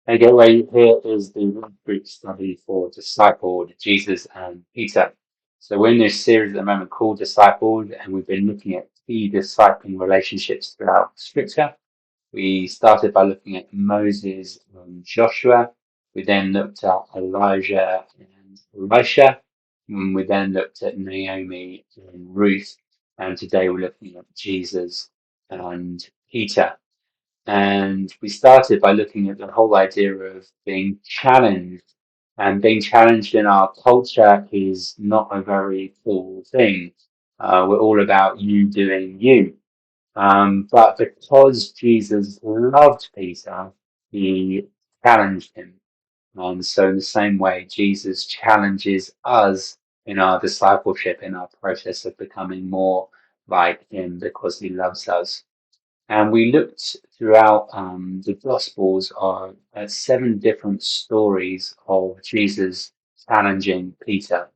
Okay, well, here is the Lifegroup study for Discipled, Jesus and Peter. So we're in this series at the moment called Discipled, and we've been looking at key discipling relationships throughout Scripture. We started by looking at Moses and Joshua. We then looked at Elijah and Elisha. And we then looked at Naomi and Ruth. And today we're looking at Jesus and Peter. And we started by looking at the whole idea of being challenged. And being challenged in our culture is not a very cool thing. We're all about you doing you. But because Jesus loved Peter, he challenged him. And so, in the same way, Jesus challenges us in our discipleship, in our process of becoming more like him because he loves us. And we looked throughout the Gospels at 7 different stories of Jesus challenging Peter.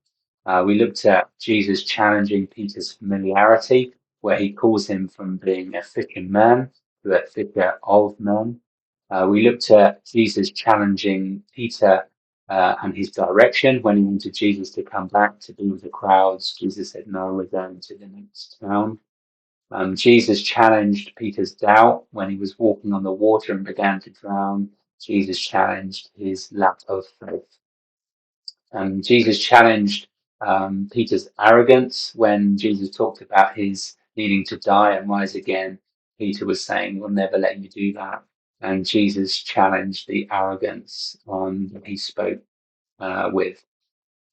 We looked at Jesus challenging Peter's familiarity, where he calls him from being a fisherman to a fisher of men. We looked at Jesus challenging Peter and his direction when he wanted Jesus to come back to be with the crowds. Jesus said, "No, we're going to the next town." Jesus challenged Peter's doubt when he was walking on the water and began to drown. Jesus challenged his lack of faith. Jesus challenged Peter's arrogance when Jesus talked about his needing to die and rise again. Peter was saying, "We'll never let you do that." And Jesus challenged the arrogance that he spoke with.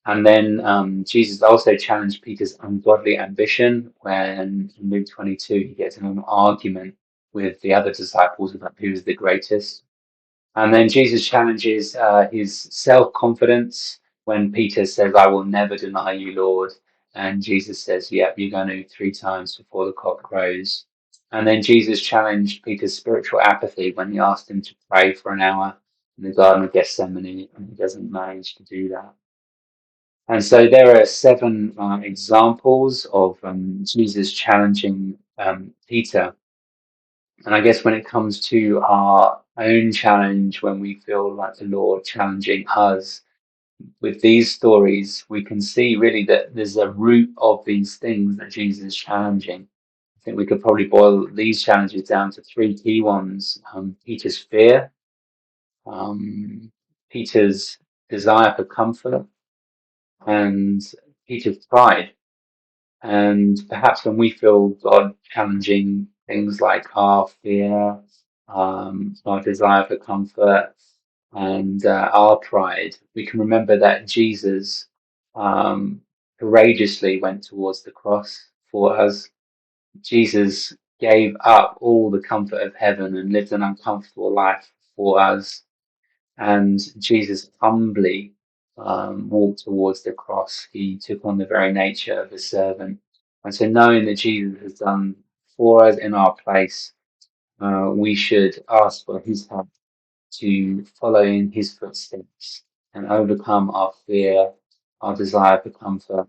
And then Jesus also challenged Peter's ungodly ambition when in Luke 22 he gets in an argument with the other disciples about who's the greatest. And then Jesus challenges his self-confidence when Peter says, "I will never deny you, Lord." And Jesus says, "Yep, you're going to 3 times before the cock crows." And then Jesus challenged Peter's spiritual apathy when he asked him to pray for an hour in the Garden of Gethsemane, and he doesn't manage to do that. And so there are 7 examples of Jesus challenging Peter. And I guess when it comes to our own challenge, when we feel like the Lord challenging us with these stories, we can see really that there's a root of these things that Jesus is challenging. I think we could probably boil these challenges down to 3 key ones. Peter's fear, um, Peter's desire for comfort, and Peter's pride. And perhaps when we feel God challenging things like our fear, our desire for comfort, and our pride, we can remember that Jesus um, courageously went towards the cross for us. Jesus gave up all the comfort of heaven and lived an uncomfortable life for us. And Jesus humbly walked towards the cross. He took on the very nature of a servant. And so, knowing that Jesus has done for us in our place, we should ask for his help to follow in his footsteps and overcome our fear, our desire for comfort,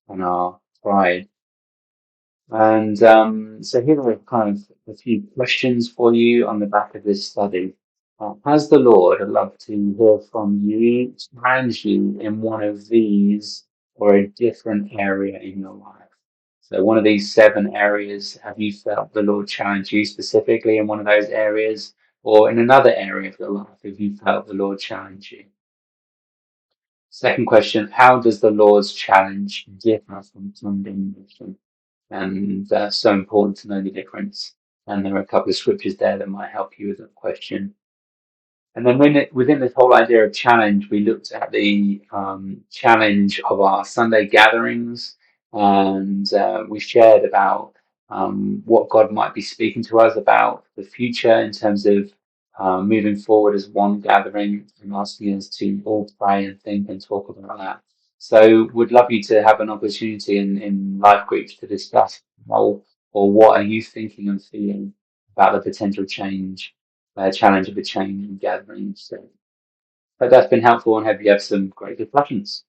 and our pride. And so here are kind of a few questions for you on the back of this study. Has the Lord, I'd love to hear from you, challenged you in one of these or a different area in your life? So one of these 7 areas, have you felt the Lord challenge you specifically in one of those areas? Or in another area of your life, have you felt the Lord challenge you? Second question, how does the Lord's challenge differ from condemnation? And that's so important to know the difference. And there are a couple of scriptures there that might help you with that question. And then within this whole idea of challenge, we looked at the challenge of our Sunday gatherings, and we shared about what God might be speaking to us about the future in terms of moving forward as one gathering, and asking us to all pray and think and talk about that. So, would love you to have an opportunity in life groups to discuss how or what are you thinking and feeling about the potential challenge of a change in gatherings. So, hope that's been helpful and hope you have some great discussions.